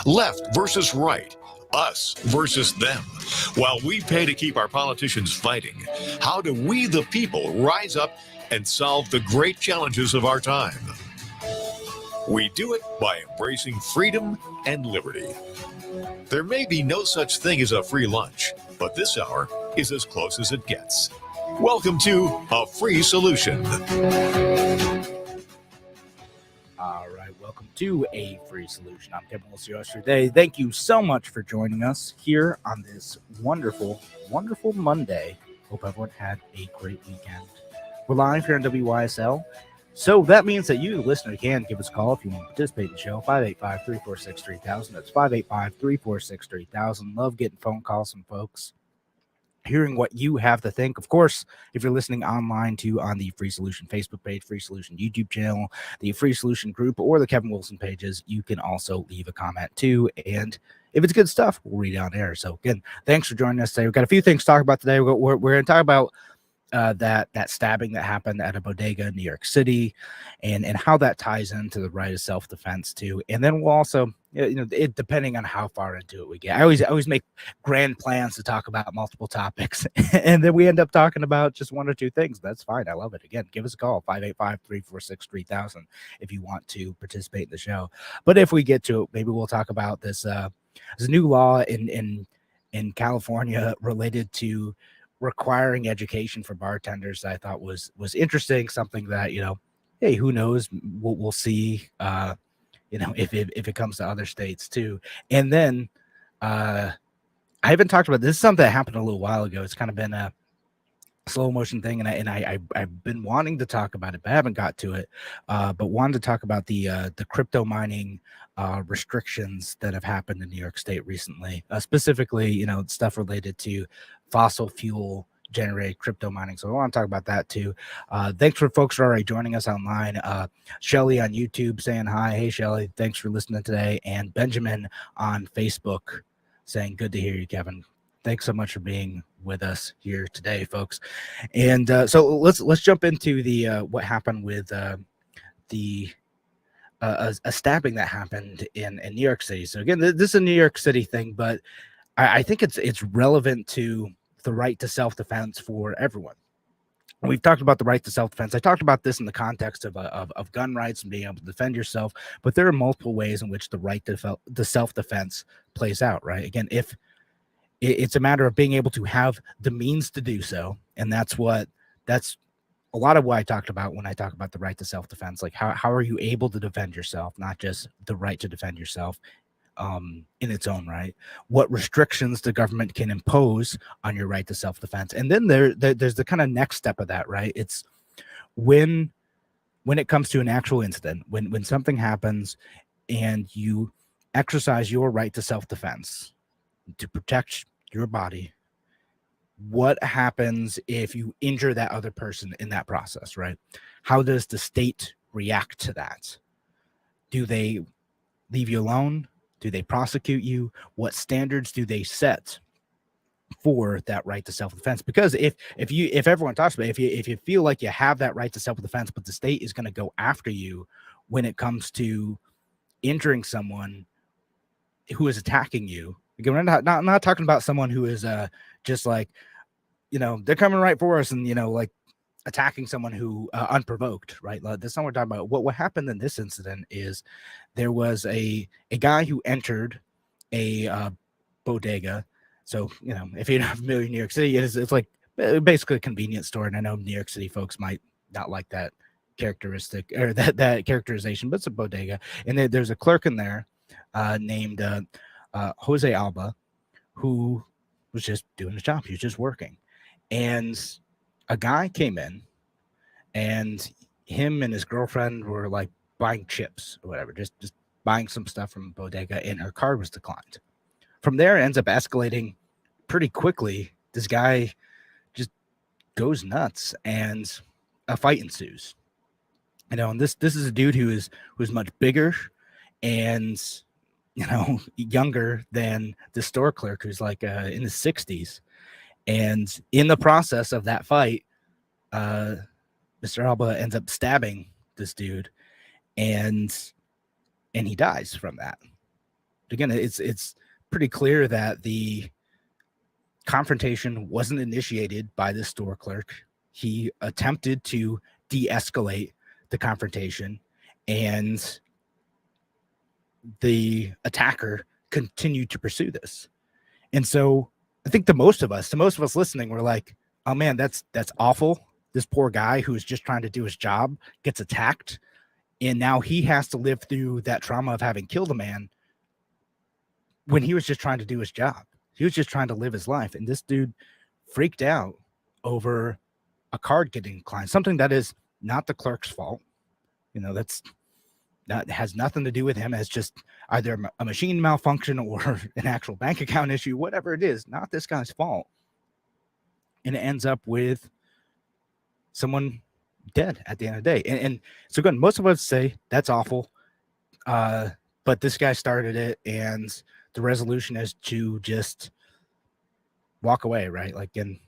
Left versus right, us versus them. While we pay to keep our politicians fighting, how do we, the people, rise up and solve the great challenges of our time? We do it by embracing freedom and liberty. There may be no such thing as a free lunch, but this hour is as close as it gets. Welcome to A Free Solution. All right, welcome to A Free Solution. I'm Kevin Wilson today. Thank you so much for joining us here on this wonderful, wonderful Monday. Hope everyone had a great weekend. We're live here on WYSL. So that means that you, the listener, can give us a call if you want to participate in the show. 585-346-3000. That's 585-346-3000. Love getting phone calls from folks, hearing what you have to think. Of course, if you're listening online too, on the Free Solution Facebook page, Free Solution YouTube channel, the Free Solution group, or the Kevin Wilson pages, you can also leave a comment too. And if it's good stuff, we'll read it on air. So again, thanks for joining us today. We've got a few things to talk about today. We're going to talk about that stabbing that happened at a bodega in New York City, and how that ties into the right of self-defense too. And then we'll also, it depending on how far into it we get. I always make grand plans to talk about multiple topics, and then we end up talking about just one or two things. That's fine. I love it. Again, give us a call, 585-346-3000 if you want to participate in the show. But if we get to it, maybe we'll talk about this new law in California related to requiring education for bartenders. I thought was interesting, something that, hey, who knows, we'll see if it comes to other states too. And then I haven't talked about this. This is something that happened a little while ago. It's kind of been a slow motion thing, and I've been wanting to talk about it, but I haven't got to it. But wanted to talk about the crypto mining restrictions that have happened in New York State recently, specifically, stuff related to fossil fuel generated crypto mining. So I want to talk about that too. Thanks for folks who are already joining us online. Shelly on YouTube saying hi. Hey, Shelly, thanks for listening today. And Benjamin on Facebook saying, good to hear you, Kevin. Thanks so much for being with us here today, folks. And so let's jump into the what happened with a stabbing that happened in New York City. So again, this is a New York City thing, but I think it's relevant to the right to self-defense for everyone. We've talked about the right to self-defense. I talked about this in the context of gun rights and being able to defend yourself, but there are multiple ways in which the right to self-defense plays out, right? Again, if it's a matter of being able to have the means to do so, and that's a lot of what I talked about when I talk about the right to self-defense. Like how are you able to defend yourself, not just the right to defend yourself in its own right. What restrictions the government can impose on your right to self-defense. And then there's the kind of next step of that, right? It's when it comes to an actual incident, when something happens and you exercise your right to self-defense to protect your body, what happens if you injure that other person in that process, right? How does the state react to that? Do they leave you alone? Do they prosecute you? What standards do they set for that right to self-defense? Because if everyone talks about it, if you feel like you have that right to self-defense, but the state is going to go after you when it comes to injuring someone who is attacking you. Again, we're not talking about someone who is just like, they're coming right for us and, like attacking someone who unprovoked, right? That's not what we're talking about. What happened in this incident is there was a guy who entered a bodega. So, if you're not familiar with New York City, it's like basically a convenience store. And I know New York City folks might not like that characteristic or that characterization, but it's a bodega. And there's a clerk in there named Jose Alba, who was just doing his job. He was just working. And a guy came in, and him and his girlfriend were like buying chips or whatever, just buying some stuff from bodega, and her card was declined. From there, it ends up escalating pretty quickly. This guy just goes nuts, and a fight ensues. And this is a dude who's much bigger and younger than the store clerk, who's like in his 60s. And in the process of that fight, Mr. Alba ends up stabbing this dude, and he dies from that. Again, it's pretty clear that the confrontation wasn't initiated by the store clerk. He attempted to de-escalate the confrontation, and the attacker continued to pursue this. And so I think to most of us listening, we're like, oh man, that's awful. This poor guy who's just trying to do his job gets attacked, and now he has to live through that trauma of having killed a man when he was just trying to do his job. He was just trying to live his life. And this dude freaked out over a card getting declined, something that is not the clerk's fault. You know, that has nothing to do with him. It's just either a machine malfunction or an actual bank account issue, whatever it is, not this guy's fault. And it ends up with someone dead at the end of the day. And so again, most of us say that's awful. But this guy started it, and the resolution is to just walk away, right? Like, and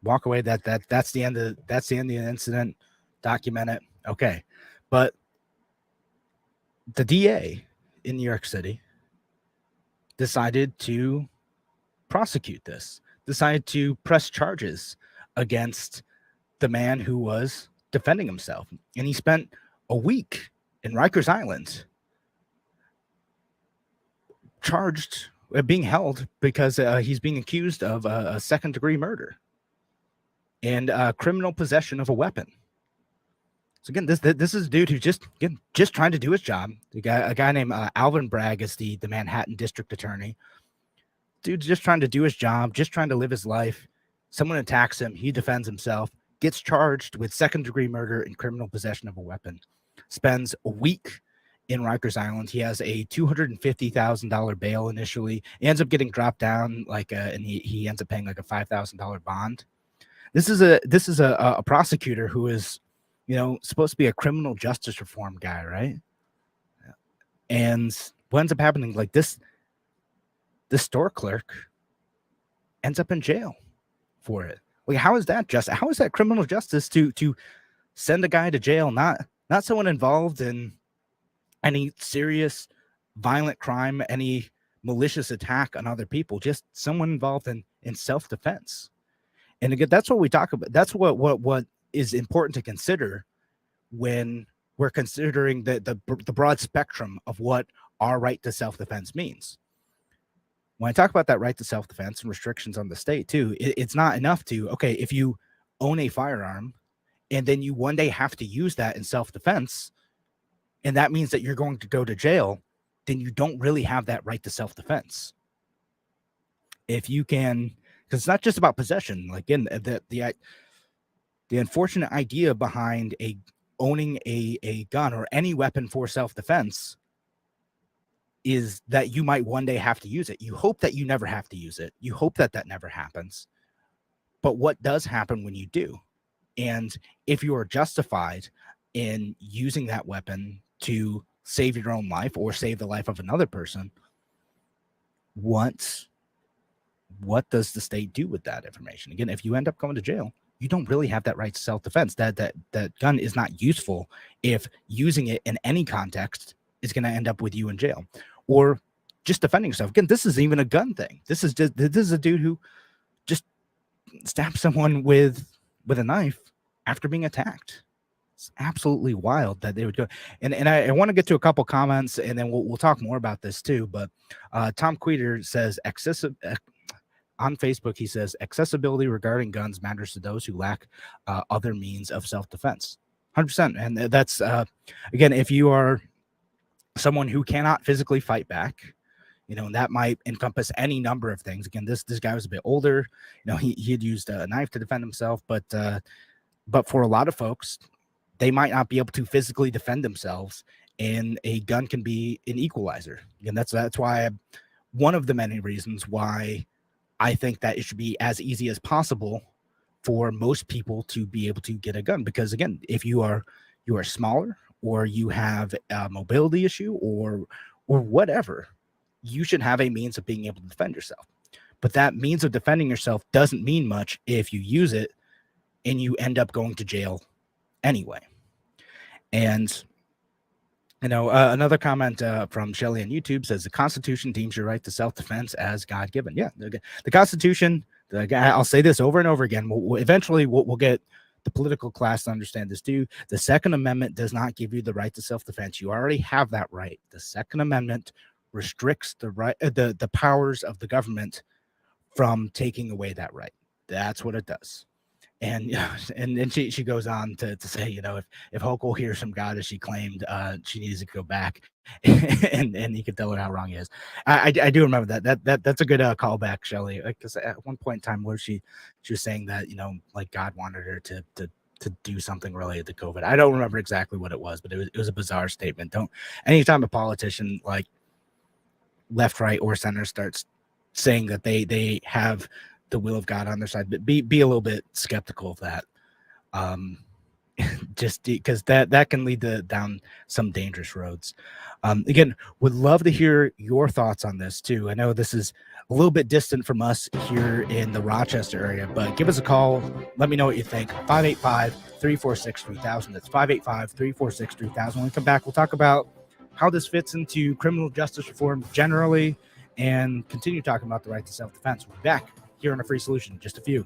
walk away. That's the end of the incident. Document it. Okay. But the DA in New York City decided to prosecute this, decided to press charges against the man who was defending himself. And he spent a week in Rikers Island charged, being held because he's being accused of a second-degree murder and criminal possession of a weapon. So again, this is a dude who's just trying to do his job. A guy named Alvin Bragg is the Manhattan District Attorney. Dude's just trying to do his job, just trying to live his life. Someone attacks him, he defends himself, gets charged with second-degree murder and criminal possession of a weapon. Spends a week in Rikers Island. He has a $250,000 bail initially. He ends up getting dropped down, and he ends up paying like a $5,000 bond. This is a prosecutor who is, supposed to be a criminal justice reform guy, right? And what ends up happening, like this store clerk ends up in jail for it. Like, how is that how is that criminal justice to send a guy to jail, not someone involved in any serious violent crime, any malicious attack on other people, just someone involved in self-defense. And again, that's what we talk about. That's what is important to consider when we're considering the broad spectrum of what our right to self-defense means. When I talk about that right to self-defense and restrictions on the state too, it's not enough to, okay, if you own a firearm and then you one day have to use that in self-defense, and that means that you're going to go to jail, then you don't really have that right to self-defense. If you can, because it's not just about possession. Like, in the unfortunate idea behind owning a gun or any weapon for self-defense is that you might one day have to use it. You hope that you never have to use it. You hope that never happens. But what does happen when you do? And if you are justified in using that weapon to save your own life or save the life of another person, what does the state do with that information? Again, if you end up going to jail, you don't really have that right to self-defense. That gun is not useful if using it in any context is going to end up with you in jail or just defending yourself. Again, this isn't even a gun thing. This is a dude who just stabbed someone with a knife after being attacked. It's absolutely wild that they would go. And I want to get to a couple comments, and then we'll talk more about this too. But Tom Queter says on Facebook, he says accessibility regarding guns matters to those who lack other means of self-defense. 100%. And that's again, if you are someone who cannot physically fight back, and that might encompass any number of things. Again, this guy was a bit older. He had used a knife to defend himself, but for a lot of folks, they might not be able to physically defend themselves, and a gun can be an equalizer. And that's why one of the many reasons why I think that it should be as easy as possible for most people to be able to get a gun. Because again, if you are smaller or you have a mobility issue or whatever, you should have a means of being able to defend yourself. But that means of defending yourself doesn't mean much if you use it and you end up going to jail anyway. And Another comment from Shelley on YouTube says the Constitution deems your right to self-defense as God-given. Yeah, the Constitution. I'll say this over and over again. Eventually we'll get the political class to understand this too. The Second Amendment does not give you the right to self-defense. You already have that right. The Second Amendment restricts the right, the powers of the government from taking away that right. That's what it does. And and she goes on to say, if Hochul hears from God as she claimed, she needs to go back, and he can tell her how wrong he is. I do remember that's a good callback, Shelley. Because at one point in time, where she was saying that like God wanted her to do something related to COVID. I don't remember exactly what it was, but it was a bizarre statement. Anytime a politician like left, right, or center starts saying that they have the will of God on their side, but be a little bit skeptical of that. Just because that can lead down some dangerous roads. Again, would love to hear your thoughts on this too. I know this is a little bit distant from us here in the Rochester area, but give us a call. Let me know what you think. 585-346-3000. That's 585-346-3000. When we come back, we'll talk about how this fits into criminal justice reform generally and continue talking about the right to self-defense. We'll be back here on A Free Solution. Just a few.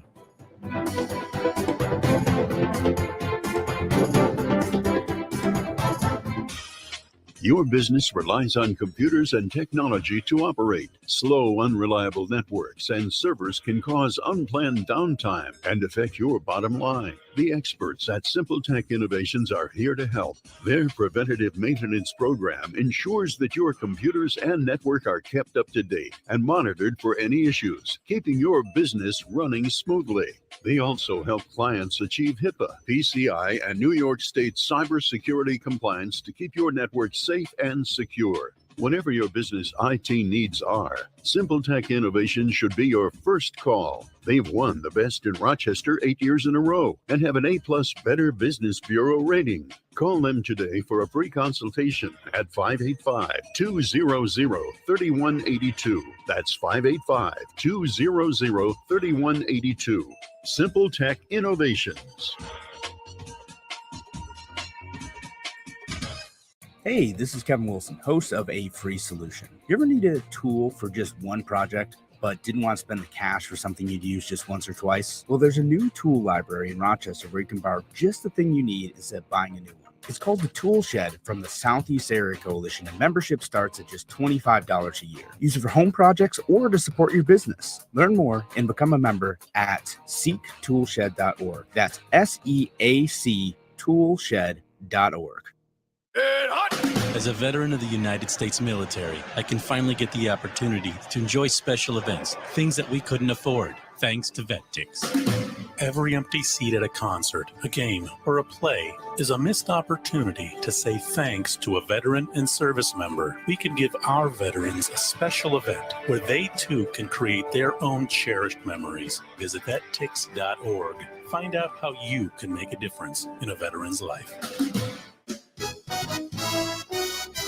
Your business relies on computers and technology to operate. Slow, unreliable networks and servers can cause unplanned downtime and affect your bottom line. The experts at Simple Tech Innovations are here to help. Their preventative maintenance program ensures that your computers and network are kept up to date and monitored for any issues, keeping your business running smoothly. They also help clients achieve HIPAA, PCI, and New York State cybersecurity compliance to keep your network safe and secure. Whatever your business IT needs are, Simple Tech Innovations should be your first call. They've won the Best in Rochester 8 years in a row and have an A+ Better Business Bureau rating. Call them today for a free consultation at 585-200-3182. That's 585-200-3182. Simple Tech Innovations. Hey, this is Kevin Wilson, host of A Free Solution. You ever needed a tool for just one project, but didn't want to spend the cash for something you'd use just once or twice? Well, there's a new tool library in Rochester where you can borrow just the thing you need instead of buying a new one. It's called the Tool Shed from the Southeast Area Coalition, and membership starts at just $25 a year. Use it for home projects or to support your business. Learn more and become a member at seektoolshed.org. That's SEAC toolshed.org. As a veteran of the United States military, I can finally get the opportunity to enjoy special events, things that we couldn't afford, thanks to VetTix. Every empty seat at a concert, a game, or a play is a missed opportunity to say thanks to a veteran and service member. We can give our veterans a special event where they too can create their own cherished memories. Visit vettix.org. Find out how you can make a difference in a veteran's life.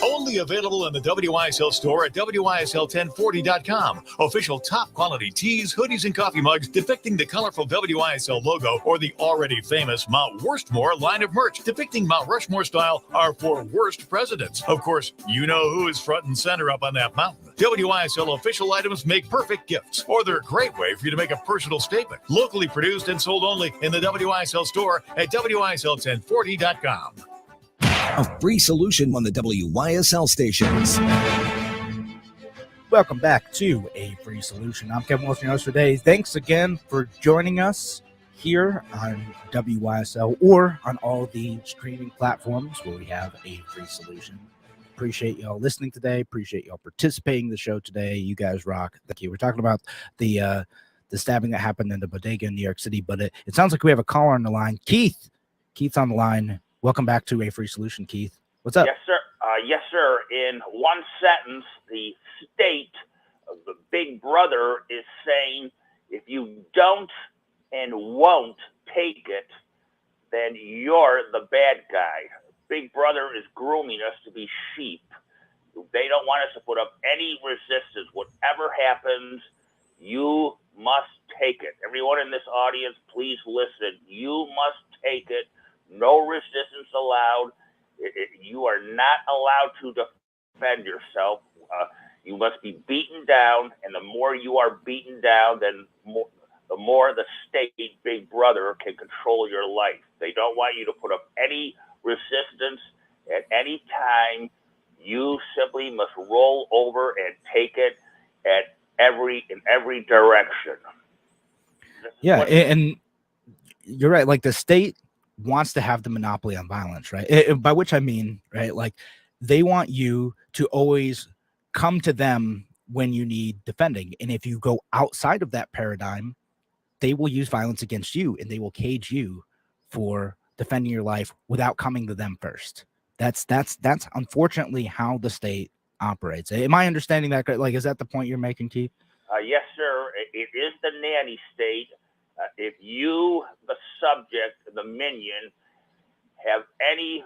Only available in the WYSL store at WYSL1040.com. Official top quality tees, hoodies, and coffee mugs depicting the colorful WYSL logo or the already famous Mount Worstmore line of merch depicting Mount Rushmore style are for worst presidents. Of course, you know who is front and center up on that mountain. WYSL official items make perfect gifts, or they're a great way for you to make a personal statement. Locally produced and sold only in the WYSL store at WYSL1040.com. A free solution on the WYSL stations. Welcome back to A Free Solution. I'm Kevin Wilson, your host for today. Thanks again for joining us here on WYSL or on all the streaming platforms where we have A Free Solution. Appreciate y'all listening today. Appreciate y'all participating in the show today. You guys rock. Thank you. We're talking about the stabbing that happened in the bodega in New York City, but it sounds like we have a caller on the line. Keith's on the line. Welcome back to A Free Solution, Keith. What's up? Yes, sir. Yes, sir. In one sentence, the state of the Big Brother is saying, if you don't and won't take it, then you're the bad guy. Big Brother is grooming us to be sheep. They don't want us to put up any resistance. Whatever happens, you must take it. Everyone in this audience, please listen. You must take it. No resistance allowed. You are not allowed to defend yourself. You must be beaten down, and the more you are beaten down, then the more the state, Big Brother, can control your life. They don't want you to put up any resistance at any time. You simply must roll over and take it in every direction. Yeah, and you're right. Like the state wants to have the monopoly on violence, right? By which I mean, right, like they want you to always come to them when you need defending. And if you go outside of that paradigm, they will use violence against you and they will cage you for defending your life without coming to them first. That's unfortunately how the state operates. Am I understanding that? Like, is that the point you're making, Keith? Yes, sir. It is the nanny state. If you, the subject, the minion, have any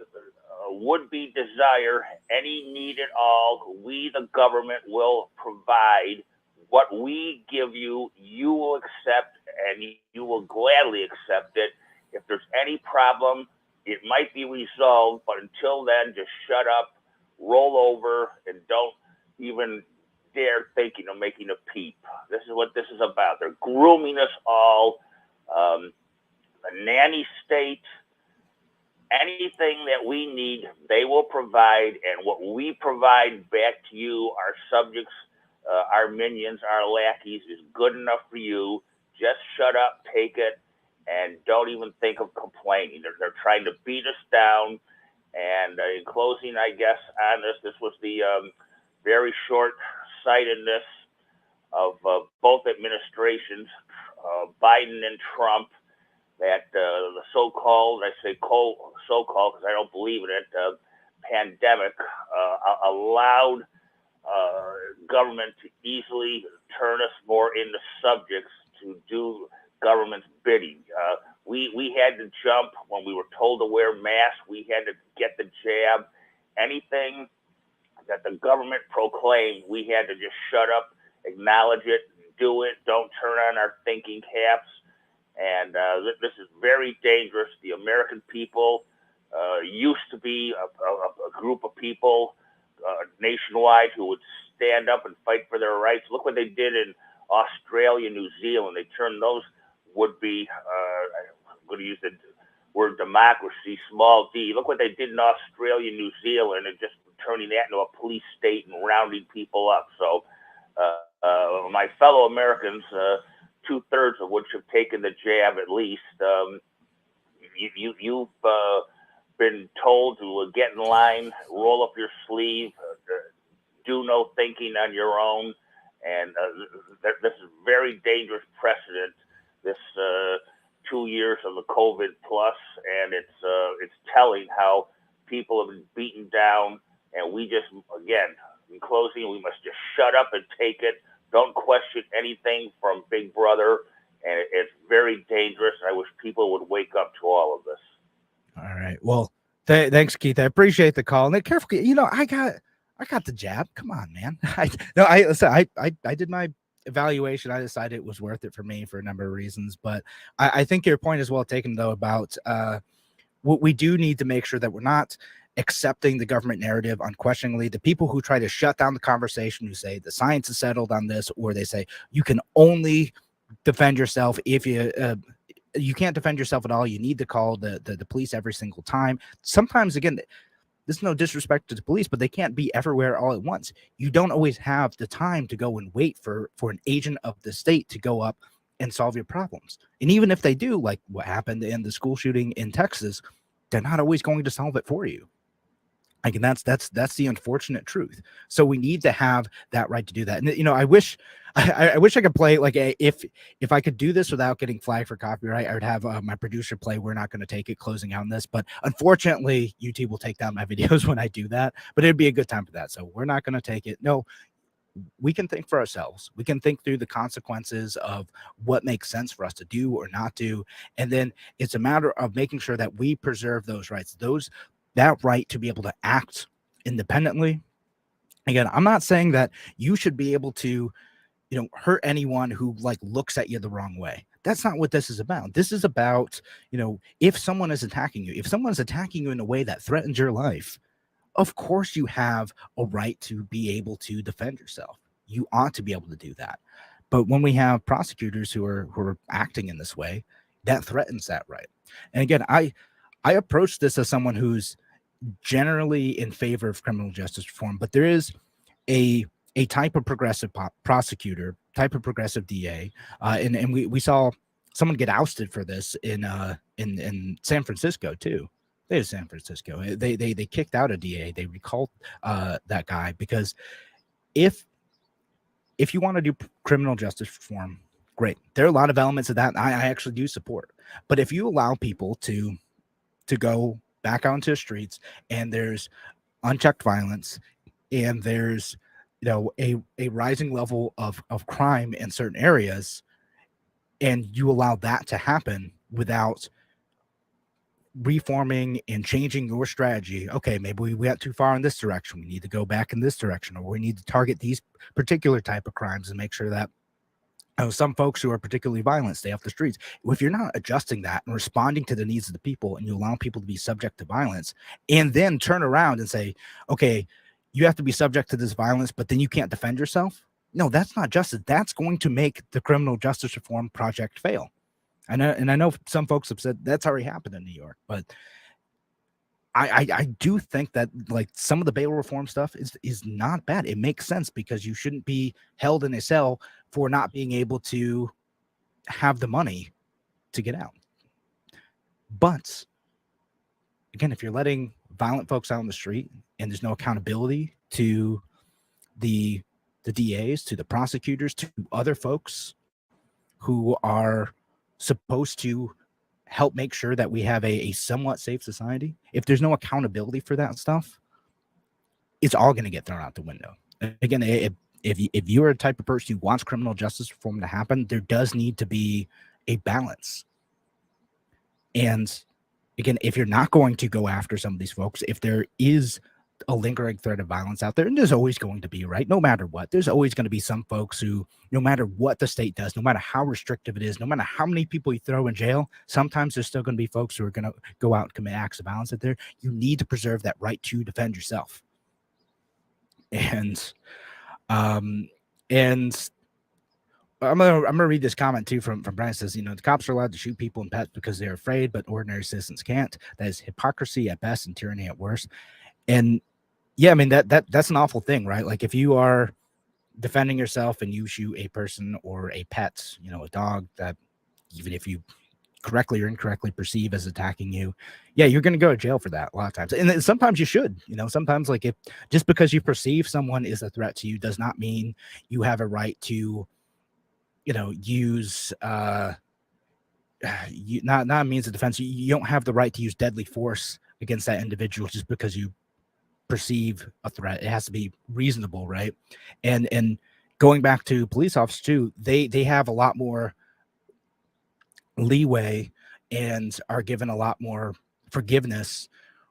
would-be desire, any need at all, we, the government, will provide. What we give you, you will accept, and you will gladly accept it. If there's any problem, it might be resolved, but until then, just shut up, roll over, and don't even dare thinking of making a peep. This is what this is about. They're grooming us all. A nanny state, anything that we need, they will provide, and what we provide back to you, our subjects, our minions, our lackeys, is good enough for you. Just shut up, take it, and don't even think of complaining. They're trying to beat us down. And in closing, I guess, on this was the very short-sightedness of both administrations, Biden and Trump, that the so-called, I say so-called because I don't believe in it, pandemic allowed government to easily turn us more into subjects to do government's bidding. We had to jump when we were told to wear masks. We had to get the jab. Anything that the government proclaimed, we had to just shut up, acknowledge it, do it. Don't turn on our thinking caps. And this is very dangerous. The American people used to be a group of people nationwide who would stand up and fight for their rights. Look what they did in Australia, New Zealand. They turned those would-be, I'm going to use the word democracy, small d. Look what they did in Australia, New Zealand, and just turning that into a police state and rounding people up. So my fellow Americans, 2/3 of which have taken the jab at least, you've been told to get in line, roll up your sleeve, do no thinking on your own, and this is very dangerous precedent. This 2 years of the COVID plus, and it's telling how people have been beaten down, and we just, again, in closing, we must just shut up and take it. Don't question anything from Big Brother, and it's very dangerous. I wish people would wake up to all of this. All right. Well, thanks, Keith. I appreciate the call. And careful, you know, I got the jab. Come on, man. I did my evaluation. I decided it was worth it for me for a number of reasons. But I think your point is well taken, though, about what we do need to make sure that we're not accepting the government narrative unquestioningly. The people who try to shut down the conversation, who say the science is settled on this, or they say you can only defend yourself if you can't defend yourself at all. You need to call the police every single time. Sometimes, again, this is no disrespect to the police, but they can't be everywhere all at once. You don't always have the time to go and wait for an agent of the state to go up and solve your problems. And even if they do, like what happened in the school shooting in Texas, they're not always going to solve it for you. Like, and that's the unfortunate truth. So we need to have that right to do that. And you know, I wish I could play like if I could do this without getting flagged for copyright, I would have my producer play "We're Not Going to Take It" closing out on this. But unfortunately, YouTube will take down my videos when I do that. But it'd be a good time for that. So we're not going to take it. No, we can think for ourselves. We can think through the consequences of what makes sense for us to do or not do, and then it's a matter of making sure that we preserve those rights. That right to be able to act independently. Again, I'm not saying that you should be able to, hurt anyone who like looks at you the wrong way. That's not what this is about. This is about, if someone is attacking you, if someone's attacking you in a way that threatens your life, of course you have a right to be able to defend yourself. You ought to be able to do that. But when we have prosecutors who are acting in this way, that threatens that right. And again, I approach this as someone who's generally in favor of criminal justice reform, but there is a type of progressive prosecutor, type of progressive DA, and we saw someone get ousted for this in San Francisco too. They San Francisco. They kicked out a DA. They recalled that guy because if you want to do criminal justice reform, great. There are a lot of elements of that I actually do support. But if you allow people to go back out into the streets and there's unchecked violence and there's a rising level of crime in certain areas, and you allow that to happen without reforming and changing your strategy, okay, maybe we went too far in this direction, we need to go back in this direction, or we need to target these particular type of crimes and make sure that some folks who are particularly violent stay off the streets. If you're not adjusting that and responding to the needs of the people, and you allow people to be subject to violence, and then turn around and say, okay, you have to be subject to this violence, but then you can't defend yourself. No, that's not justice. That's going to make the criminal justice reform project fail. I know some folks have said that's already happened in New York, but I do think that like some of the bail reform stuff is not bad. It makes sense because you shouldn't be held in a cell for not being able to have the money to get out. But again, if you're letting violent folks out on the street and there's no accountability to the DAs, to the prosecutors, to other folks who are supposed to help make sure that we have a somewhat safe society, if there's no accountability for that stuff, it's all going to get thrown out the window. Again, if you're a type of person who wants criminal justice reform to happen, there does need to be a balance. And again, if you're not going to go after some of these folks, if there is a lingering threat of violence out there, and there's always going to be, right? No matter what, there's always going to be some folks who, no matter what the state does, no matter how restrictive it is, no matter how many people you throw in jail, sometimes there's still going to be folks who are going to go out and commit acts of violence out there. You need to preserve that right to defend yourself. And I'm gonna read this comment too from Brian. Says, the cops are allowed to shoot people and pets because they're afraid, but ordinary citizens can't. That is hypocrisy at best and tyranny at worst. And yeah, I mean that's an awful thing, right? Like if you are defending yourself and you shoot a person or a pet, a dog that even if you correctly or incorrectly perceive as attacking you, yeah, you're going to go to jail for that a lot of times. And sometimes you should, sometimes like if just because you perceive someone is a threat to you does not mean you have a right to, use not a means of defense. You don't have the right to use deadly force against that individual just because you perceive a threat. It has to be reasonable, right? And going back to police officers too, they have a lot more leeway and are given a lot more forgiveness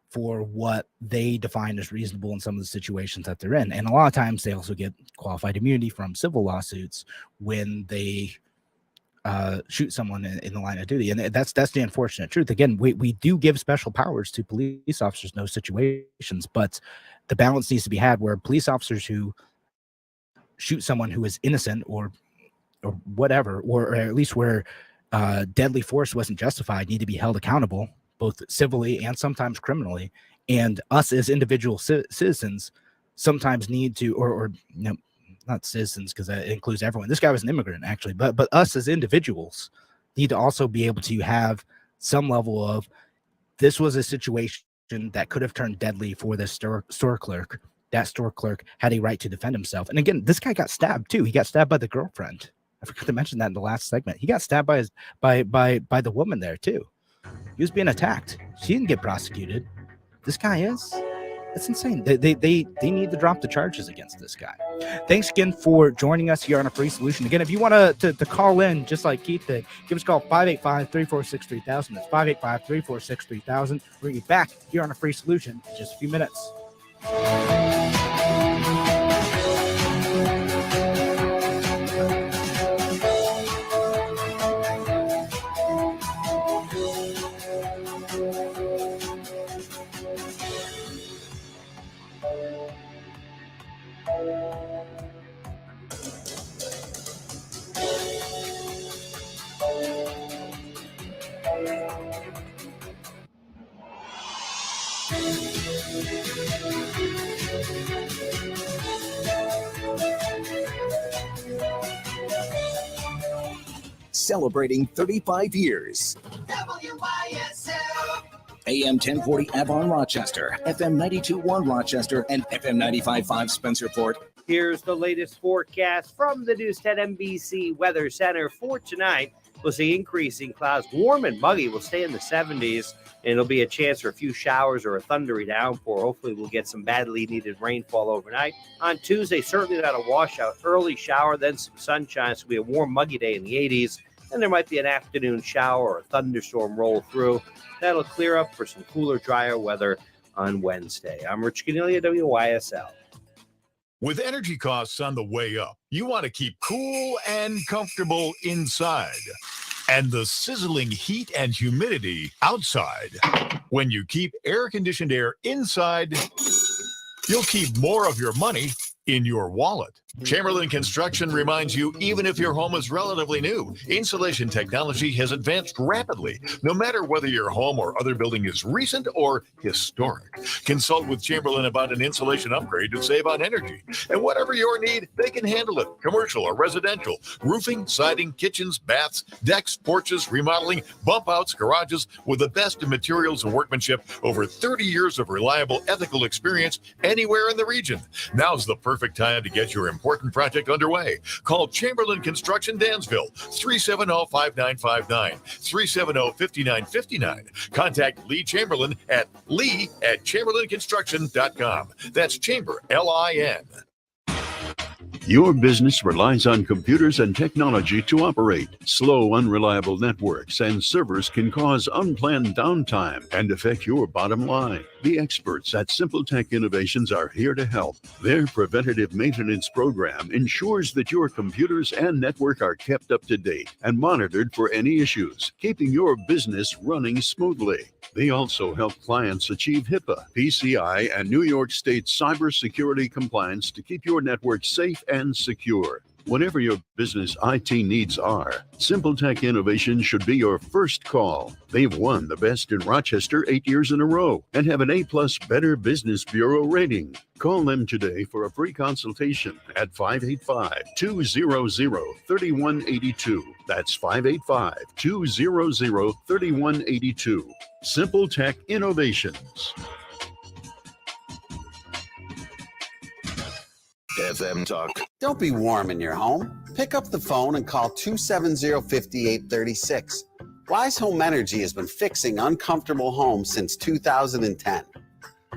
for what they define as reasonable in some of the situations that they're in. And a lot of times they also get qualified immunity from civil lawsuits when they shoot someone in the line of duty. And that's the unfortunate truth. Again, we do give special powers to police officers in those situations, but the balance needs to be had where police officers who shoot someone who is innocent or whatever, or at least where deadly force wasn't justified, need to be held accountable, both civilly and sometimes criminally. And us as individual citizens sometimes need to, or not citizens, because that includes everyone. This guy was an immigrant, actually, but us as individuals need to also be able to have some level of, this was a situation that could have turned deadly for this store clerk. That store clerk had a right to defend himself. And again, this guy got stabbed too. He got stabbed by the girlfriend. I forgot to mention that in the last segment. He got stabbed by the woman there too. He was being attacked. She didn't get prosecuted. This guy is. That's insane. They need to drop the charges against this guy. Thanks again for joining us here on A Free Solution. Again, if you want to call in, just like Keith did, give us a call, 585-346-3000. That's 585-346-3000. We'll be back here on A Free Solution in just a few minutes. Celebrating 35 years. WYSL. AM 1040 Avon Rochester, FM 92.1 Rochester, and FM 95.5 Spencerport. Here's the latest forecast from the News 10 NBC Weather Center for tonight. We'll see increasing clouds. Warm and muggy will stay in the 70s, and it'll be a chance for a few showers or a thundery downpour. Hopefully, we'll get some badly needed rainfall overnight. On Tuesday, certainly not a washout. Early shower, then some sunshine. So it'll be a warm, muggy day in the 80s. And there might be an afternoon shower or a thunderstorm roll through. That'll clear up for some cooler, drier weather on Wednesday. I'm Rich Cornelia, WYSL. With energy costs on the way up, you want to keep cool and comfortable inside, and the sizzling heat and humidity outside. When you keep air-conditioned air inside, you'll keep more of your money in your wallet. Chamberlain Construction reminds you, even if your home is relatively new, insulation technology has advanced rapidly, no matter whether your home or other building is recent or historic. Consult with Chamberlain about an insulation upgrade to save on energy. And whatever your need, they can handle it. Commercial or residential, roofing, siding, kitchens, baths, decks, porches, remodeling, bump outs, garages, with the best in materials and workmanship, over 30 years of reliable, ethical experience anywhere in the region. Now's the perfect time to get your important project underway. Call Chamberlain Construction Dansville, 370-5959, 370-5959. Contact Lee Chamberlain at lee@chamberlainconstruction.com. That's Chamber, L-I-N. Your business relies on computers and technology to operate. Slow, unreliable networks and servers can cause unplanned downtime and affect your bottom line. The experts at Simple Tech Innovations are here to help. Their preventative maintenance program ensures that your computers and network are kept up to date and monitored for any issues, keeping your business running smoothly. They also help clients achieve HIPAA, PCI, and New York State cybersecurity compliance to keep your network safe and secure. Whatever your business IT needs are, Simple Tech Innovation should be your first call. They've won the best in Rochester 8 years in a row and have an A+ Better Business Bureau rating. Call them today for a free consultation at 585-200-3182. That's 585-200-3182. Simple Tech Innovations. FM Talk. Don't be warm in your home. Pick up the phone and call 270-5836. Wise Home Energy has been fixing uncomfortable homes since 2010.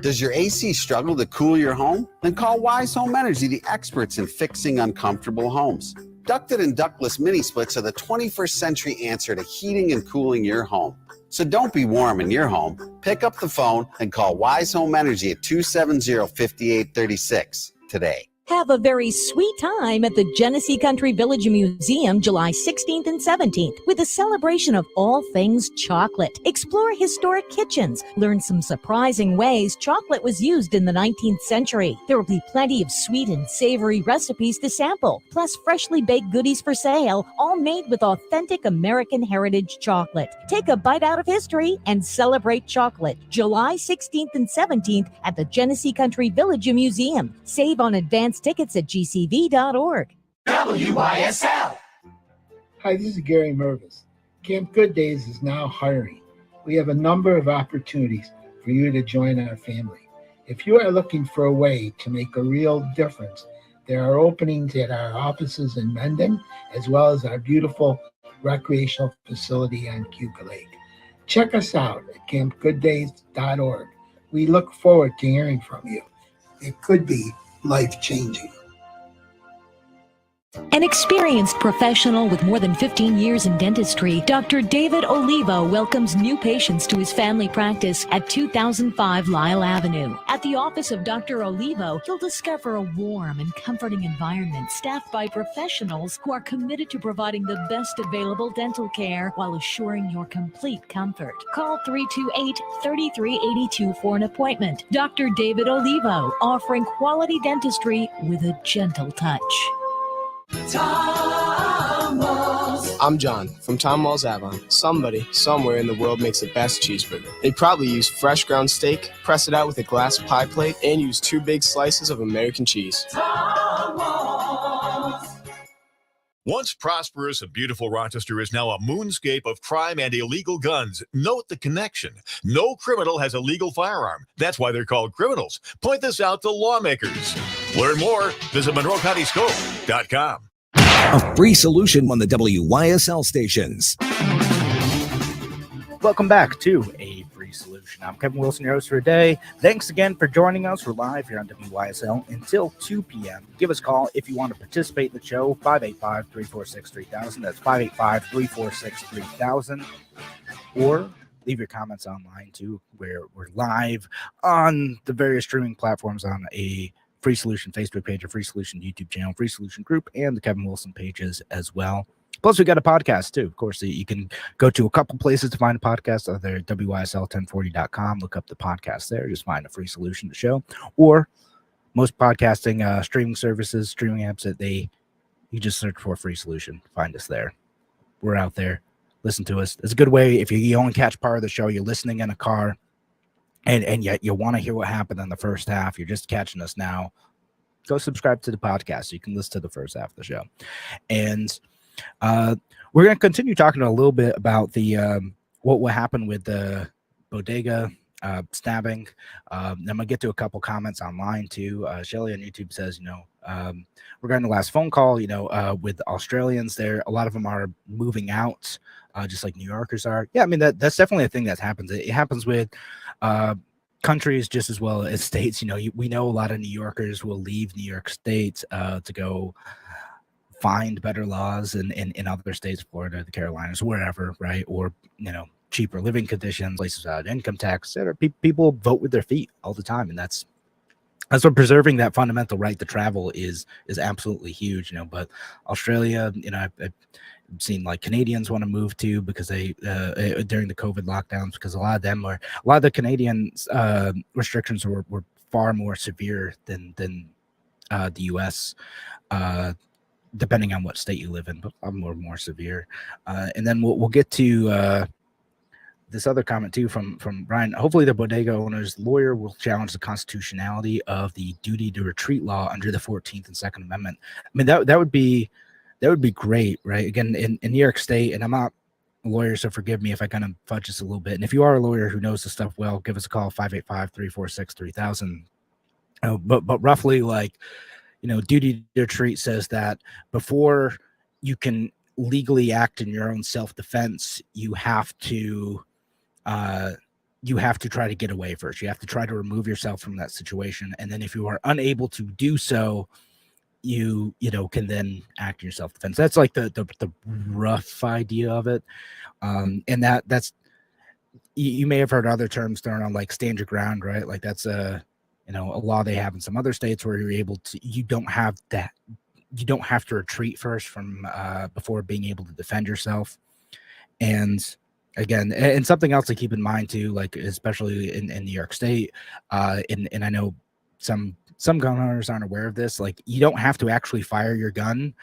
Does your AC struggle to cool your home? Then call Wise Home Energy, the experts in fixing uncomfortable homes. Ducted and ductless mini splits are the 21st century answer to heating and cooling your home. So don't be warm in your home. Pick up the phone and call Wise Home Energy at 270-5836 today. Have a very sweet time at the Genesee Country Village Museum July 16th and 17th with a celebration of all things chocolate. Explore historic kitchens. Learn some surprising ways chocolate was used in the 19th century. There will be plenty of sweet and savory recipes to sample, plus freshly baked goodies for sale, all made with authentic American heritage chocolate. Take a bite out of history and celebrate chocolate. July 16th and 17th at the Genesee Country Village Museum. Save on advance tickets at gcv.org. WYSL. Hi, this is Gary Mervis. Camp Good Days is now hiring. We have a number of opportunities for you to join our family. If you are looking for a way to make a real difference, there are openings at our offices in Mendon, as well as our beautiful recreational facility on Cuba Lake. Check us out at campgooddays.org. We look forward to hearing from you. It could be life-changing. An experienced professional with more than 15 years in dentistry, Dr. David Olivo welcomes new patients to his family practice at 2005 Lyle Avenue. At the office of Dr. Olivo, you'll discover a warm and comforting environment staffed by professionals who are committed to providing the best available dental care while assuring your complete comfort. Call 328-3382 for an appointment. Dr. David Olivo, offering quality dentistry with a gentle touch. Tom Walls I'm John from Tom Walls Avon. Somebody, somewhere in the world makes the best cheeseburger. They probably use fresh ground steak, press it out with a glass pie plate, and use 2 big slices of American cheese. Tom Walls. Once prosperous and beautiful Rochester is now a moonscape of crime and illegal guns. Note the connection. No criminal has a legal firearm. That's why they're called criminals. Point this out to lawmakers. Learn more. Visit MonroeCountyScope.com. A free solution on the WYSL stations. Welcome back to A Free Solution. I'm Kevin Wilson, your host for today. Thanks again for joining us. We're live here on WYSL until 2 p.m. Give us a call if you want to participate in the show, 585-346-3000. That's 585-346-3000. Or leave your comments online, too, where we're live on the various streaming platforms on a Free Solution Facebook page, a Free Solution YouTube channel, Free Solution group, and the Kevin Wilson pages as well. Plus, we got a podcast, too. Of course, you can go to a couple places to find a podcast. Either WYSL1040.com, look up the podcast there. Just find a Free Solution to show. Or most podcasting streaming services, streaming apps, you just search for Free Solution. Find us there. We're out there. Listen to us. It's a good way. If you only catch part of the show, you're listening in a car, and yet you want to hear what happened in the first half. You're just catching us now. Go subscribe to the podcast so you can listen to the first half of the show. And we're going to continue talking a little bit about the what happened with the bodega stabbing. I'm going to get to a couple comments online too. Shelly on YouTube says, regarding the last phone call, with Australians there, a lot of them are moving out, just like New Yorkers are. Yeah, I mean, that's definitely a thing that happens. It happens with countries just as well as states. We know a lot of New Yorkers will leave New York State to go find better laws in other states, Florida, the Carolinas, wherever, right? Or, cheaper living conditions, places without income tax, etc. People vote with their feet all the time. And that's what preserving that fundamental right to travel is absolutely huge, But Australia, I've seen like Canadians want to move to because they during the COVID lockdowns, because a lot of the Canadian restrictions were far more severe than the US, depending on what state you live in, but more severe. And then we'll get to this other comment too from Brian. Hopefully the bodega owner's lawyer will challenge the constitutionality of the duty to retreat law under the 14th and Second Amendment. I mean, that would be great, right? Again, in New York State, and I'm not a lawyer, so forgive me if I kind of fudge this a little bit. And if you are a lawyer who knows the stuff well, give us a call, 585-346-3000. But roughly, like, duty to retreat says that before you can legally act in your own self-defense, you have to try to get away first. You have to try to remove yourself from that situation. And then if you are unable to do so, you can then act in your self-defense. That's like the rough idea of it. And that's, you may have heard other terms thrown on, like stand your ground, right? Like that's a law they have in some other states where you don't have to retreat first from before being able to defend yourself. And again, and something else to keep in mind too, like especially in New York State, and I know some gun owners aren't aware of this, like you don't have to actually fire your gun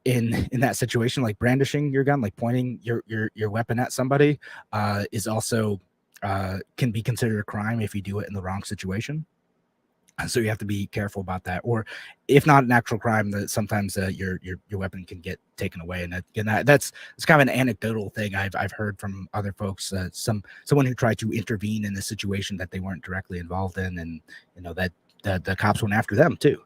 in that situation. Like brandishing your gun, like pointing your weapon at somebody is also can be considered a crime if you do it in the wrong situation. So you have to be careful about that. Or if not an actual crime, that sometimes your weapon can get taken away. And it's kind of an anecdotal thing I've heard from other folks. Someone who tried to intervene in a situation that they weren't directly involved in, and that the cops went after them too.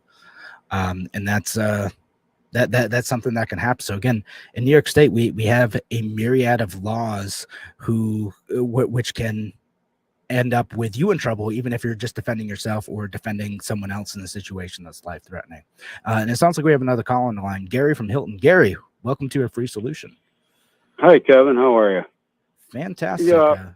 And that's something that can happen. So again, in New York State, we have a myriad of laws which can end up with you in trouble, even if you're just defending yourself or defending someone else in a situation that's life-threatening. And it sounds like we have another call on the line. Gary from Hilton. Gary, welcome to A Free Solution. Hi, Kevin. How are you? Fantastic. Yeah,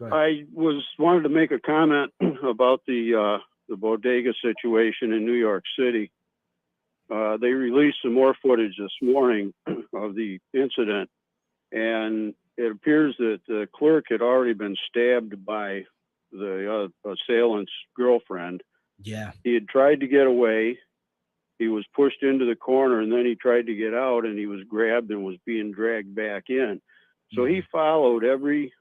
I wanted to make a comment about the bodega situation in New York City. They released some more footage this morning of the incident, and it appears that the clerk had already been stabbed by the assailant's girlfriend. Yeah. He had tried to get away, He was pushed into the corner, and then he tried to get out, and he was grabbed and was being dragged back in. So he followed every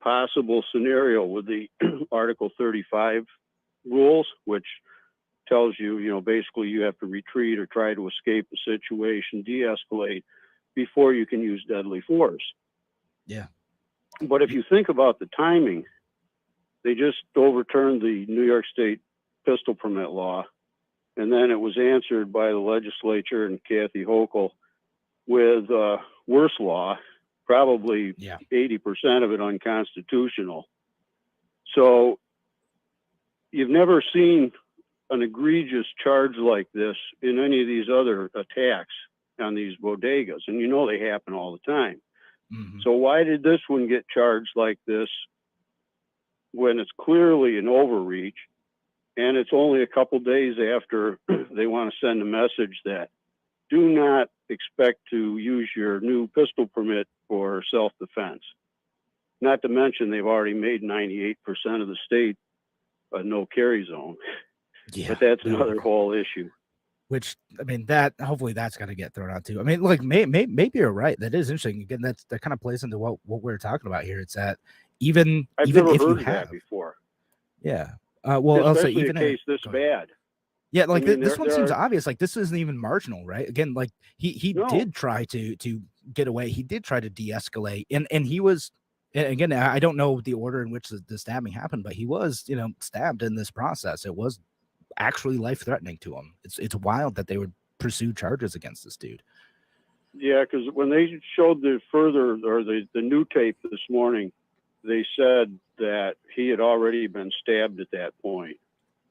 possible scenario with the Article 35 rules, which tells you, you know, basically you have to retreat or try to escape the situation, de-escalate before you can use deadly force. Yeah. But if you think about the timing, they just overturned the New York State pistol permit law, and then it was answered by the legislature and Kathy Hochul with a worse law, probably 80% of it unconstitutional. So you've never seen an egregious charge like this in any of these other attacks on these bodegas, and you know they happen all the time. So why did this one get charged like this when it's clearly an overreach, and it's only a couple days after they want to send a message that do not expect to use your new pistol permit for self-defense? Not to mention they've already made 98% of the state a no-carry zone. Yeah, but that's another whole issue. Which, I mean, that hopefully that's got to get thrown out too. I mean, like maybe you're right. That is interesting. Again, that kind of plays into what we're talking about here. It's that even I've even never if you heard of have that before. Yeah. Well, also especially even a case this bad. Yeah, like I mean, this one there seems are- obvious. Like this isn't even marginal, right? Again, like he No. did try to get away. He did try to de-escalate, and he was. And again, I don't know the order in which the stabbing happened, but he was, stabbed in this process. It was actually life-threatening to him. It's wild that they would pursue charges against this dude. Yeah, because when they showed the new tape this morning, they said that he had already been stabbed at that point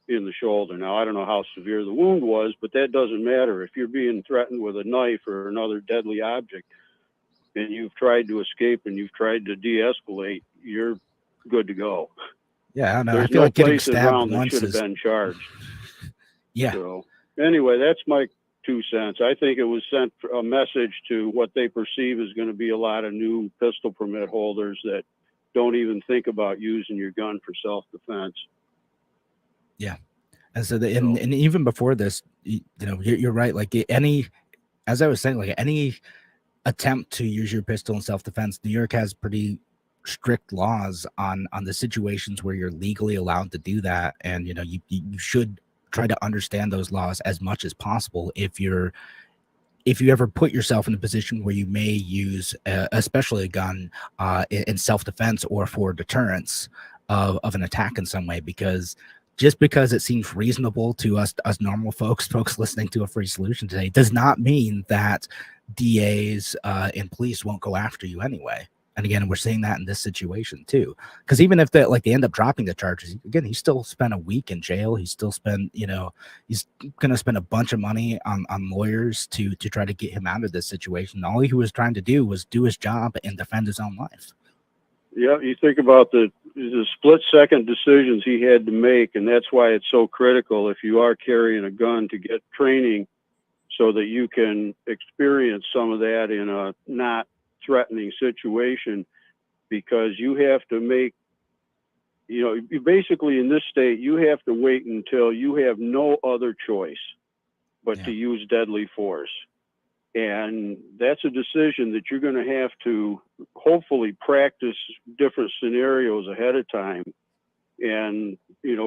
in the shoulder. Now, I don't know how severe the wound was, but that doesn't matter. If you're being threatened with a knife or another deadly object and you've tried to escape and you've tried to de-escalate, you're good to go. Yeah, I don't know. There's I feel no like getting place stabbed around that once should have is been charged. Yeah. So anyway, that's my 2 cents. I think it was sent a message to what they perceive is going to be a lot of new pistol permit holders that don't even think about using your gun for self-defense. Yeah. And so, and even before this, you're right. Like as I was saying, like any attempt to use your pistol in self-defense, New York has pretty strict laws on the situations where you're legally allowed to do that. And, you should try to understand those laws as much as possible if you ever put yourself in a position where you may use especially a gun in self-defense or for deterrence of an attack in some way, because just because it seems reasonable to us normal folks listening to A Free Solution today does not mean that DAs and police won't go after you anyway. And again, we're seeing that in this situation too, because even if they end up dropping the charges, again, he still spent a week in jail. He still spent, he's going to spend a bunch of money on lawyers to try to get him out of this situation. All he was trying to do was do his job and defend his own life. Yeah, you think about the split-second decisions he had to make, and that's why it's so critical if you are carrying a gun to get training so that you can experience some of that in a not threatening situation, because you have to make, you basically in this state, you have to wait until you have no other choice but to use deadly force. And that's a decision that you're going to have to hopefully practice different scenarios ahead of time and,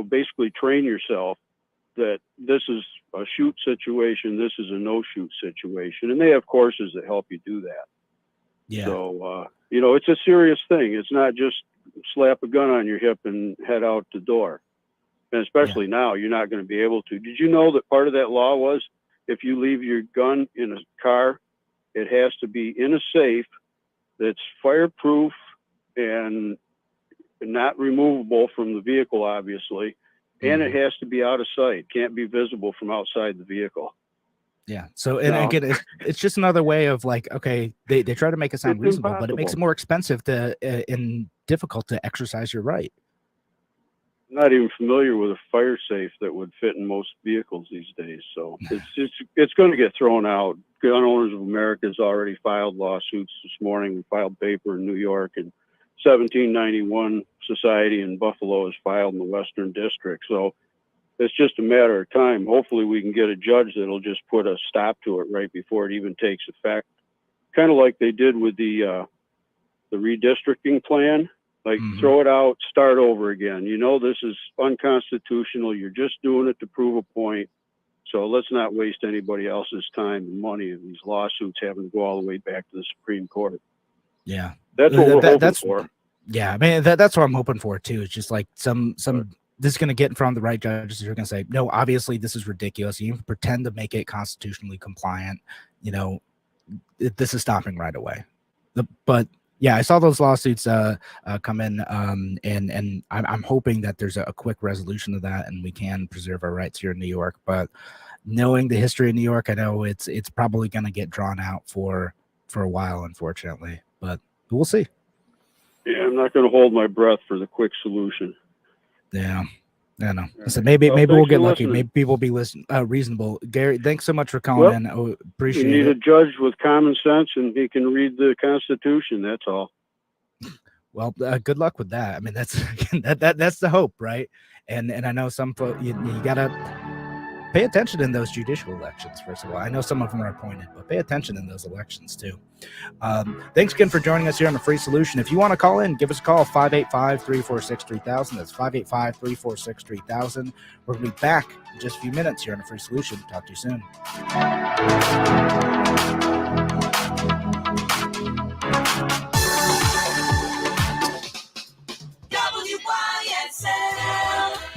basically train yourself that this is a shoot situation, this is a no shoot situation. And they have courses that help you do that. Yeah. So, it's a serious thing. It's not just slap a gun on your hip and head out the door. And especially now, you're not going to be able to. Did you know that part of that law was if you leave your gun in a car, it has to be in a safe that's fireproof and not removable from the vehicle, obviously. And it has to be out of sight. Can't be visible from outside the vehicle. Yeah. So, and again, it's just another way of like, okay, they try to make it sound It's reasonable, but it makes it impossible. more expensive and difficult to exercise your right. I'm not even familiar with a fire safe that would fit in most vehicles these days. So it's going to get thrown out. Gun Owners of America has already filed lawsuits this morning. We filed paper in New York, and 1791 Society in Buffalo has filed in the Western District. So it's just a matter of time. Hopefully we can get a judge that'll just put a stop to it right before it even takes effect. Kind of like they did with the redistricting plan. Like, throw it out, start over again. You know, this is unconstitutional. You're just doing it to prove a point. So let's not waste anybody else's time and money in these lawsuits having to go all the way back to the Supreme Court. Yeah. That's what we're hoping for. Yeah, I mean, that's what I'm hoping for too. It's just like some this is going to get in front of the right judges who are going to say, no, obviously this is ridiculous. You pretend to make it constitutionally compliant. You know, this is stopping right away. But yeah, I saw those lawsuits come in, and I'm hoping that there's a quick resolution of that, and we can preserve our rights here in New York. But knowing the history of New York, I know it's probably going to get drawn out for a while, unfortunately. But we'll see. Yeah, I'm not going to hold my breath for the quick solution. Yeah, I know. So maybe we'll get lucky. Maybe people will be reasonable. Gary, thanks so much for calling in. Oh, appreciate it. You need a judge with common sense, and he can read the Constitution. That's all. Well, good luck with that. I mean, that's the hope, right? And I know some folks, you gotta pay attention in those judicial elections. First of all, I know some of them are appointed, but pay attention in those elections too. Thanks again for joining us here on The Free Solution. If you want to call in, give us a call, 585-346-3000. That's 585-346-3000. We're going to be back in just a few minutes here on The Free Solution. Talk to you soon.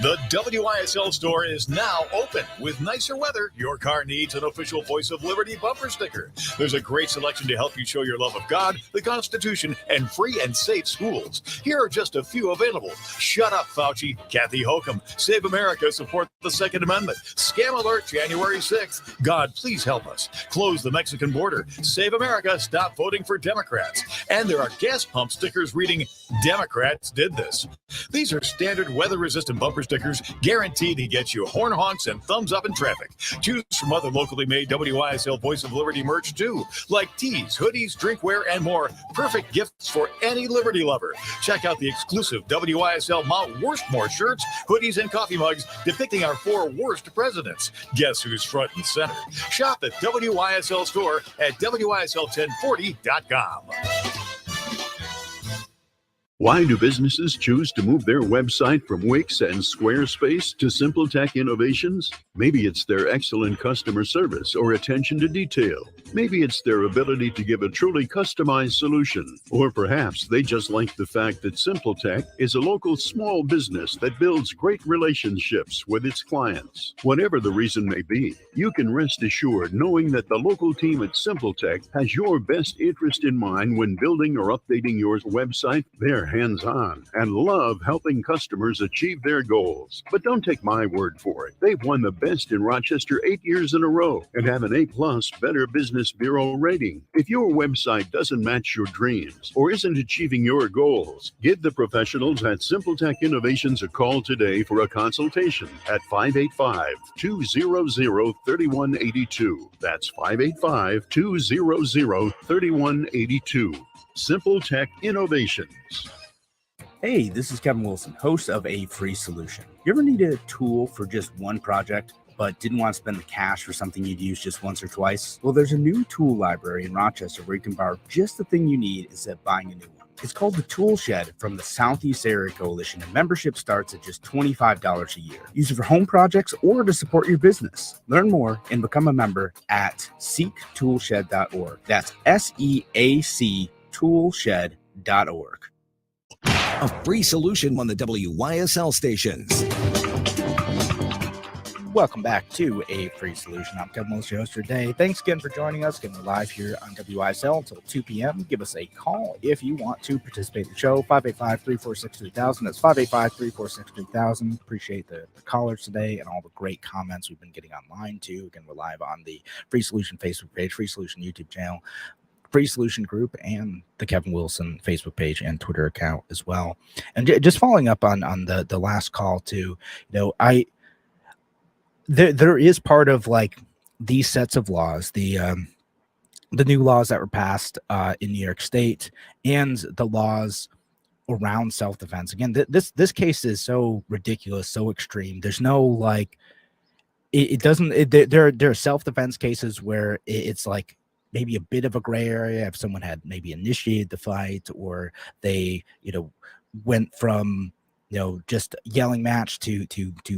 The WYSL store is now open. With nicer weather, your car needs an official Voice of Liberty bumper sticker. There's a great selection to help you show your love of God, the Constitution, and free and safe schools. Here are just a few available. Shut Up, Fauci, Kathy Hochul, Save America, Support the Second Amendment, Scam Alert, January 6th, God, Please Help Us, Close the Mexican Border, Save America, Stop Voting for Democrats. And there are gas pump stickers reading, Democrats did this. These are standard weather-resistant bumper stickers guaranteed to get you horn honks and thumbs up in traffic. Choose from other locally made WYSL Voice of Liberty merch too, like tees, hoodies, drinkware, and more. Perfect gifts for any Liberty lover. Check out the exclusive WYSL Mount Worstmore shirts, hoodies, and coffee mugs depicting our 4 worst presidents. Guess who's front and center? Shop at WYSL store at WYSL1040.com. Why do businesses choose to move their website from Wix and Squarespace to Simple Tech Innovations? Maybe it's their excellent customer service or attention to detail. Maybe it's their ability to give a truly customized solution. Or perhaps they just like the fact that Simple Tech is a local small business that builds great relationships with its clients. Whatever the reason may be, you can rest assured knowing that the local team at Simple Tech has your best interest in mind when building or updating your website. They're hands-on and love helping customers achieve their goals. But don't take my word for it. They've won the best in Rochester 8 years in a row and have an A+ Better Business Bureau rating. If your website doesn't match your dreams or isn't achieving your goals, give the professionals at Simple Tech Innovations a call today for a consultation at 585-200-3182. That's 585-200-3182. Simple Tech Innovations. Hey, this is Kevin Wilson, host of A Free Solution. You ever needed a tool for just one project, but didn't want to spend the cash for something you'd use just once or twice? Well, there's a new tool library in Rochester where you can borrow just the thing you need instead of buying a new one. It's called the Tool Shed from the Southeast Area Coalition, and membership starts at just $25 a year. Use it for home projects or to support your business. Learn more and become a member at seektoolshed.org. That's SEAC toolshed.org. A Free Solution on the WYSL stations. Welcome back to A Free Solution. I'm Kevin Wilson, your host today. Thanks again for joining us. Again, we're live here on WYSL until 2 p.m. Give us a call if you want to participate in the show. 585-346-3000. That's 585-346-3000. Appreciate the callers today and all the great comments we've been getting online too. Again, we're live on the Free Solution Facebook page, Free Solution YouTube channel, Free Solution group, and the Kevin Wilson Facebook page and Twitter account as well. And just following up on the last call too, there is part of like these sets of laws, the new laws that were passed in New York State and the laws around self-defense. Again, this case is so ridiculous, so extreme. There's no like, it doesn't. There are self-defense cases where it's like maybe a bit of a gray area if someone had maybe initiated the fight, or they went from just yelling match to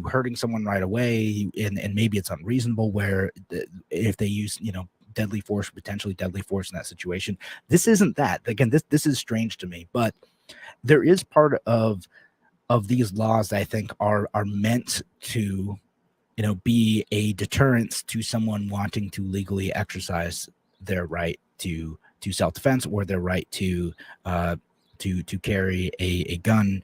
hurting someone right away, and maybe it's unreasonable where if they use deadly force, potentially deadly force in that situation. This isn't that. Again, this is strange to me, but there is part of these laws that I think are meant to be a deterrence to someone wanting to legally exercise their right to self-defense, or their right to carry a gun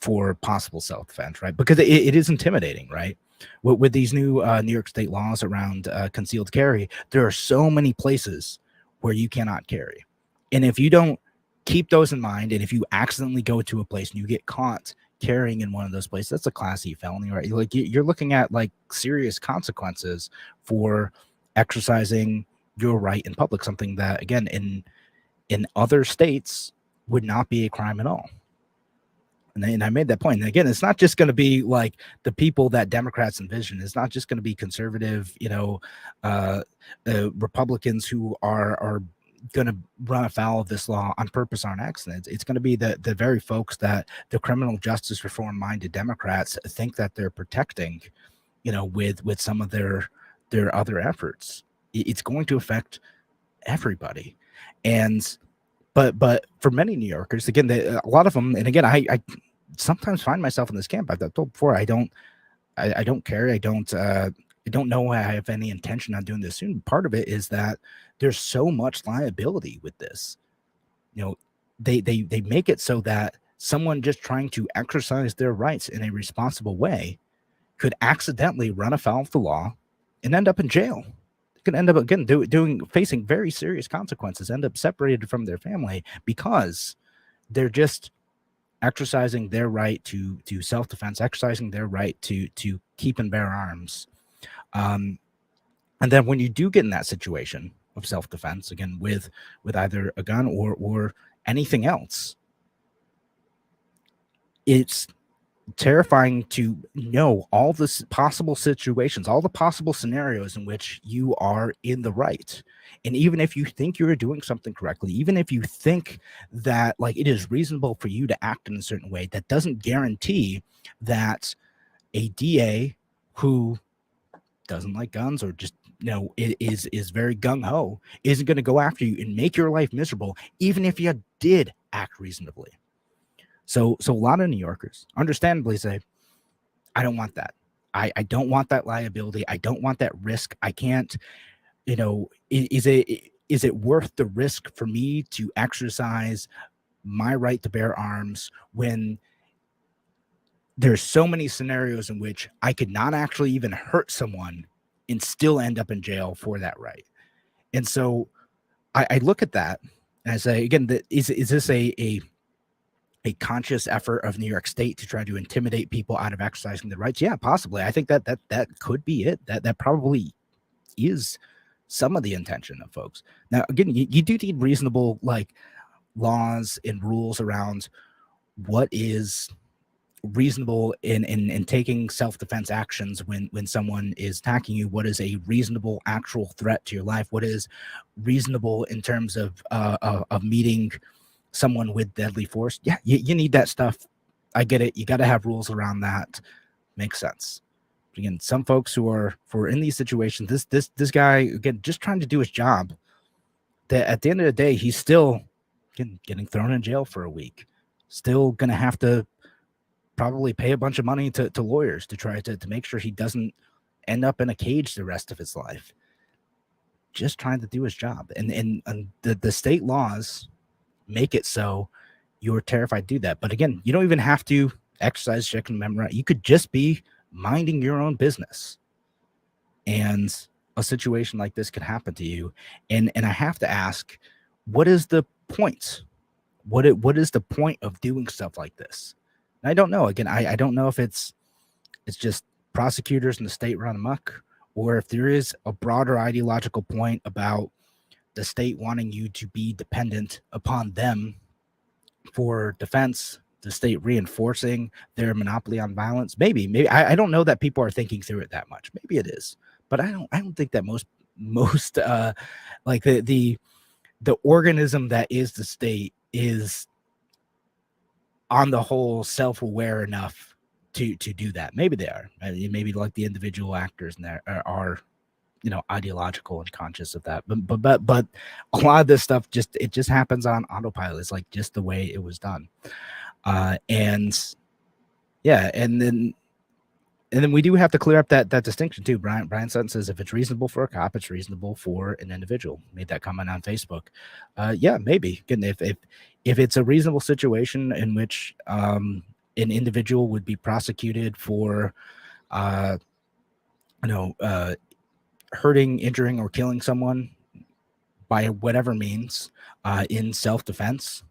for possible self-defense, right? Because it is intimidating, right? With these new New York State laws around concealed carry, there are so many places where you cannot carry. And if you don't keep those in mind, and if you accidentally go to a place and you get caught carrying in one of those places, that's a Class E felony, right? Like you're looking at like serious consequences for exercising your right in public, something that, again, in other states would not be a crime at all. And I made that point. And again, it's not just going to be like the people that Democrats envision. It's not just going to be conservative, Republicans who are going to run afoul of this law on purpose or on accident. It's going to be the very folks that the criminal justice reform minded Democrats think that they're protecting, with some of their other efforts. It's going to affect everybody. And but for many New Yorkers, again, a lot of them, and again, I sometimes find myself in this camp. I've told before, I don't carry. I don't know I have any intention on doing this soon. Part of it is that there's so much liability with this. They make it so that someone just trying to exercise their rights in a responsible way could accidentally run afoul of the law and end up in jail. Could end up again facing very serious consequences, end up separated from their family because they're just exercising their right to self-defense, exercising their right to keep and bear arms. And then when you do get in that situation of self-defense, again, with either a gun or anything else, it's terrifying to know all the possible situations, all the possible scenarios in which you are in the right. And even if you think you're doing something correctly, even if you think that like it is reasonable for you to act in a certain way, that doesn't guarantee that a DA who doesn't like guns or just is very gung-ho isn't going to go after you and make your life miserable, even if you did act reasonably. So a lot of New Yorkers understandably say, I don't want that. I don't want that liability. I don't want that risk. I can't, is it worth the risk for me to exercise my right to bear arms when there's so many scenarios in which I could not actually even hurt someone and still end up in jail for that right? And so I look at that and I say, again, is this a conscious effort of New York State to try to intimidate people out of exercising their rights? Yeah, possibly. I think that could be it. That probably is some of the intention of folks. Now, again, you do need reasonable like laws and rules around what is reasonable in taking self-defense actions when someone is attacking you. What is a reasonable actual threat to your life? What is reasonable in terms of meeting someone with deadly force? Yeah, you need that stuff. I get it. You got to have rules around that. Makes sense. Again, some folks who are in these situations, this guy, again, just trying to do his job, that at the end of the day, he's still getting thrown in jail for a week, still gonna have to probably pay a bunch of money to lawyers to try to make sure he doesn't end up in a cage the rest of his life, just trying to do his job. And the state laws make it so you're terrified to do that. But again, you don't even have to exercise Second Amendment right. You could just be minding your own business, and a situation like this could happen to you. And I have to ask, what is the point? What is the point of doing stuff like this? And I don't know. Again, I don't know if it's just prosecutors in the state run amok, or if there is a broader ideological point about the state wanting you to be dependent upon them for defense, the state reinforcing their monopoly on violence. Maybe I don't know that people are thinking through it that much. Maybe it is, but I don't think that most like the organism that is the state is on the whole self-aware enough to do that. Maybe they are. Maybe like the individual actors in there are ideological and conscious of that. But a lot of this stuff just happens on autopilot. It's like just the way it was done. And then we do have to clear up that distinction too. Brian Sutton says if it's reasonable for a cop, it's reasonable for an individual. Made that comment on Facebook. Maybe. Again, if it's a reasonable situation in which an individual would be prosecuted for hurting, injuring, or killing someone by whatever means in self-defense,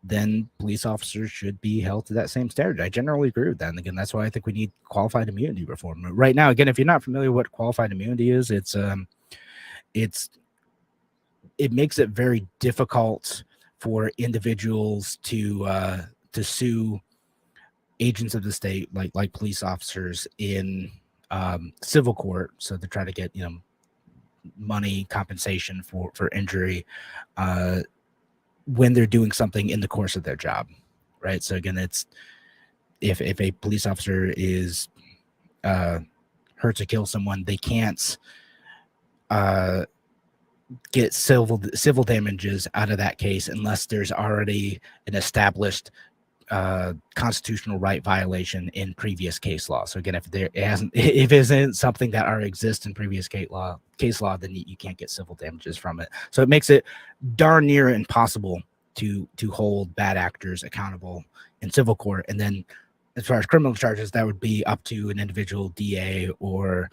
then police officers should be held to that same standard. I generally agree with that. And again, that's why I think we need qualified immunity reform. Right now, again, if you're not familiar with what qualified immunity is, it makes it very difficult for individuals to sue agents of the state, like police officers, in civil court. So they try to get money compensation for injury when they're doing something in the course of their job, right? So again, it's if a police officer is hurts or kills someone, they can't get civil damages out of that case unless there's already an established constitutional right violation in previous case law. So again, if it isn't something that already exists in previous case law, then you can't get civil damages from it. So it makes it darn near impossible to hold bad actors accountable in civil court. And then as far as criminal charges, that would be up to an individual DA or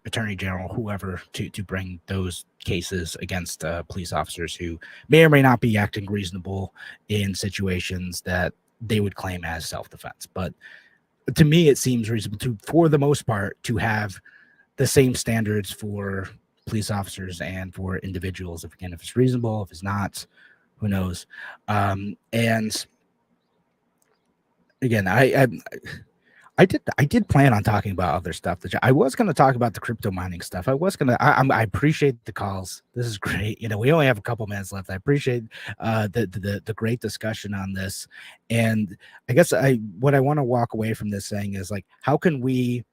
attorney general, whoever, to bring those cases against police officers who may or may not be acting reasonable in situations that they would claim as self-defense. But to me, it seems reasonable for the most part, to have the same standards for police officers and for individuals. If it's reasonable, if it's not, who knows? And again, I did plan on talking about other stuff. I was going to talk about the crypto mining stuff. I appreciate the calls. This is great. We only have a couple minutes left. I appreciate the great discussion on this. And I guess what I want to walk away from this saying is, like, how can we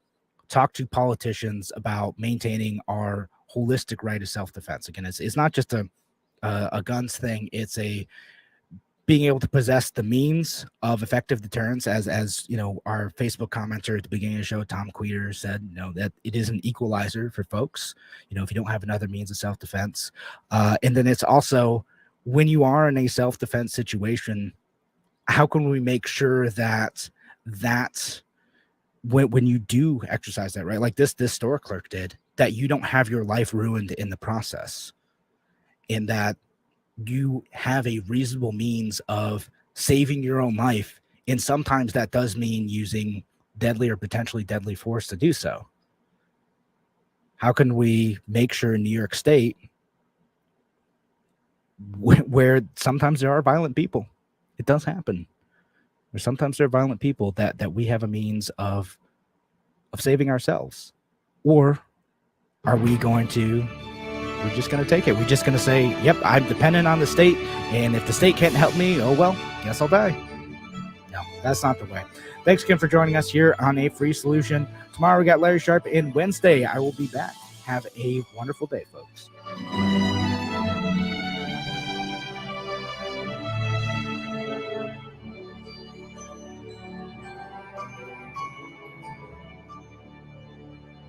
talk to politicians about maintaining our holistic right of self-defense? Again, it's not just a guns thing. It's being able to possess the means of effective deterrence, as our Facebook commenter at the beginning of the show, Tom Queer, said, that it is an equalizer for folks, if you don't have another means of self-defense. And then it's also, when you are in a self-defense situation, how can we make sure that when you do exercise that right, like this store clerk did, that you don't have your life ruined in the process, and that you have a reasonable means of saving your own life. And sometimes that does mean using deadly or potentially deadly force to do so. How can we make sure in New York State, where sometimes there are violent people, it does happen, or sometimes there are violent people, that we have a means of saving ourselves? Or are we we're just going to take it? We're just going to say, yep, I'm dependent on the state, and if the state can't help me, oh well, guess I'll die. No, that's not the way. Thanks again for joining us here on A Free Solution. Tomorrow we got Larry Sharp, and Wednesday I will be back. Have a wonderful day, folks.